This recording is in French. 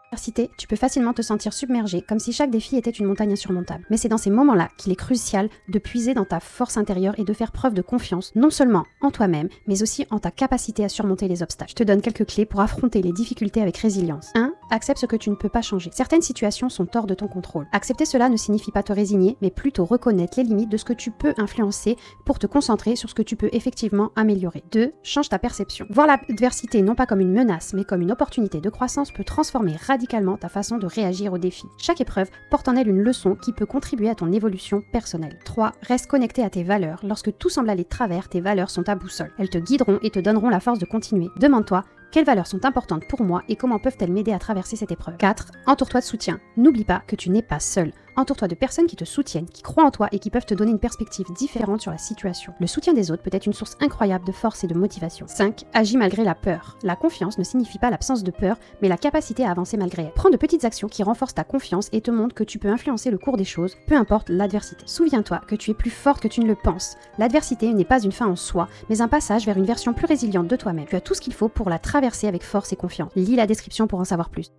L'adversité, tu peux facilement te sentir submergé, comme si chaque défi était une montagne insurmontable. Mais c'est dans ces moments-là qu'il est crucial de puiser dans ta force intérieure et de faire preuve de confiance, non seulement en toi-même, mais aussi en ta capacité à surmonter les obstacles. Je te donne quelques clés pour affronter les difficultés avec résilience. 1. Accepte ce que tu ne peux pas changer. Certaines situations sont hors de ton contrôle. Accepter cela ne signifie pas te résigner, mais plutôt reconnaître les limites de ce que tu peux influencer pour te concentrer sur ce que tu peux effectivement améliorer. 2. Change ta perception. Voir l'adversité non pas comme une menace, mais comme une opportunité de croissance peut transformer radicalement ta façon de réagir aux défis. Chaque épreuve porte en elle une leçon qui peut contribuer à ton évolution personnelle. 3. Reste connecté à tes valeurs. Lorsque tout semble aller de travers, tes valeurs sont ta boussole. Elles te guideront et te donneront la force de continuer. Demande-toi: quelles valeurs sont importantes pour moi et comment peuvent-elles m'aider à traverser cette épreuve? 4. Entoure-toi de soutien. N'oublie pas que tu n'es pas seul. Entoure-toi de personnes qui te soutiennent, qui croient en toi et qui peuvent te donner une perspective différente sur la situation. Le soutien des autres peut être une source incroyable de force et de motivation. 5. Agis malgré la peur. La confiance ne signifie pas l'absence de peur, mais la capacité à avancer malgré elle. Prends de petites actions qui renforcent ta confiance et te montrent que tu peux influencer le cours des choses, peu importe l'adversité. Souviens-toi que tu es plus forte que tu ne le penses. L'adversité n'est pas une fin en soi, mais un passage vers une version plus résiliente de toi-même. Tu as tout ce qu'il faut pour la traverser avec force et confiance. Lis la description pour en savoir plus.